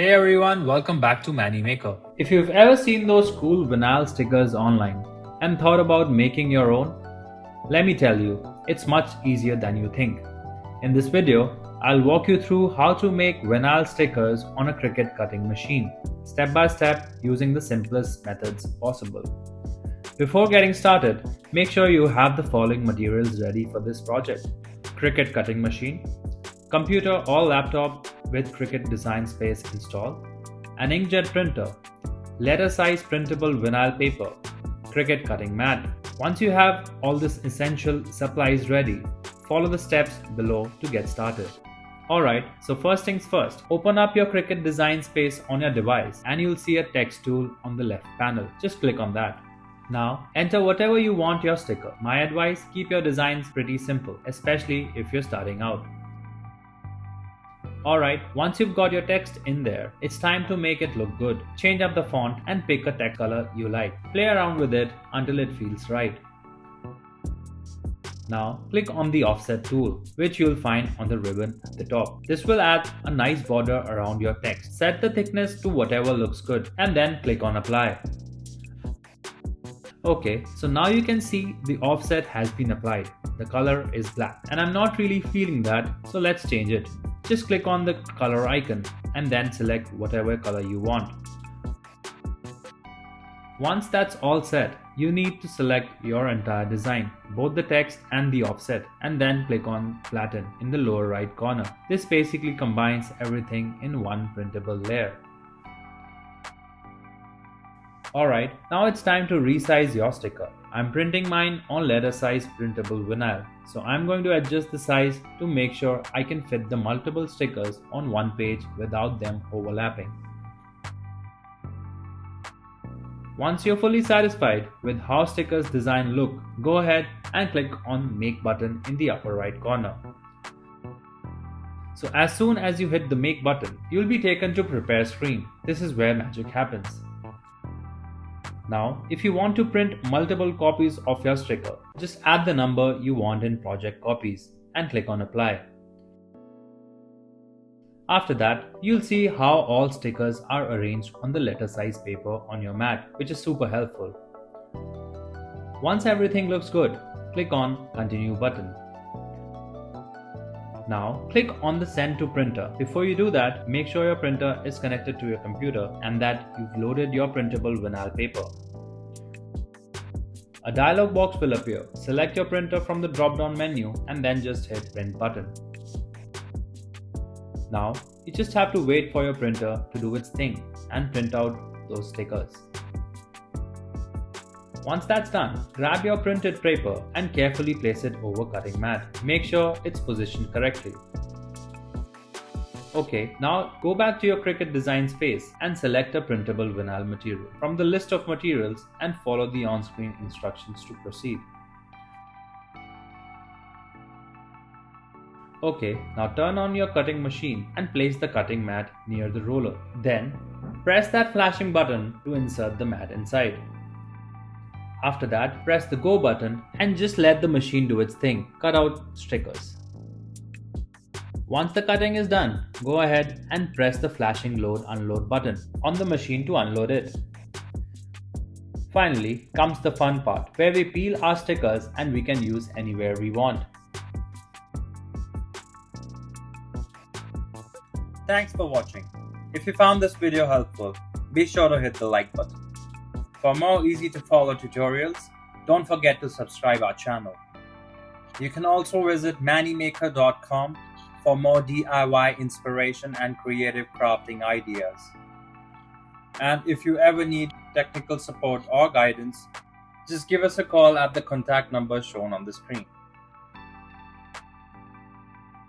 Hey everyone, welcome back to Mani Maker. If you've ever seen those cool vinyl stickers online and thought about making your own, let me tell you, it's much easier than you think. In this video, I'll walk you through how to make vinyl stickers on a Cricut cutting machine, step by step using the simplest methods possible. Before getting started, make sure you have the following materials ready for this project: Cricut cutting machine, computer or laptop with Cricut Design Space installed, an inkjet printer, letter size printable vinyl paper, Cricut cutting mat. Once you have all this essential supplies ready, follow the steps below to get started. Alright, so first things first, open up your Cricut Design Space on your device and you'll see a text tool on the left panel. Just click on that. Now, enter whatever you want your sticker. My advice, keep your designs pretty simple, especially if you're starting out. Alright, once you've got your text in there, it's time to make it look good. Change up the font and pick a text color you like. Play around with it until it feels right. Now, click on the offset tool, which you'll find on the ribbon at the top. This will add a nice border around your text. Set the thickness to whatever looks good and then click on apply. Okay, so now you can see the offset has been applied. The color is black and I'm not really feeling that, so let's change it. Just click on the color icon and then select whatever color you want. Once that's all set, you need to select your entire design, both the text and the offset, and then click on flatten in the lower right corner. This basically combines everything in one printable layer. Alright, now it's time to resize your sticker. I'm printing mine on letter size printable vinyl, so I'm going to adjust the size to make sure I can fit the multiple stickers on one page without them overlapping. Once you're fully satisfied with how stickers design look, go ahead and click on Make button in the upper right corner. So as soon as you hit the Make button, you'll be taken to Prepare screen. This is where magic happens. Now, if you want to print multiple copies of your sticker, just add the number you want in project copies and click on Apply. After that, you'll see how all stickers are arranged on the letter size paper on your mat, which is super helpful. Once everything looks good, click on Continue button. Now, click on the Send to Printer. Before you do that, make sure your printer is connected to your computer and that you've loaded your printable vinyl paper. A dialog box will appear. Select your printer from the drop-down menu and then just hit Print button. Now, you just have to wait for your printer to do its thing and print out those stickers. Once that's done, grab your printed paper and carefully place it over cutting mat. Make sure it's positioned correctly. Okay, now go back to your Cricut Design Space and select a printable vinyl material from the list of materials and follow the on-screen instructions to proceed. Okay, now turn on your cutting machine and place the cutting mat near the roller. Then, press that flashing button to insert the mat inside. After that, press the Go button and just let the machine do its thing. Cut out stickers. Once the cutting is done, go ahead and press the flashing Load/Unload button on the machine to unload it. Finally comes the fun part, where we peel our stickers and we can use anywhere we want. Thanks for watching. If you found this video helpful, be sure to hit the like button. For more easy to follow tutorials, don't forget to subscribe our channel. You can also visit manimaker.com for more DIY inspiration and creative crafting ideas. And if you ever need technical support or guidance, just give us a call at the contact number shown on the screen.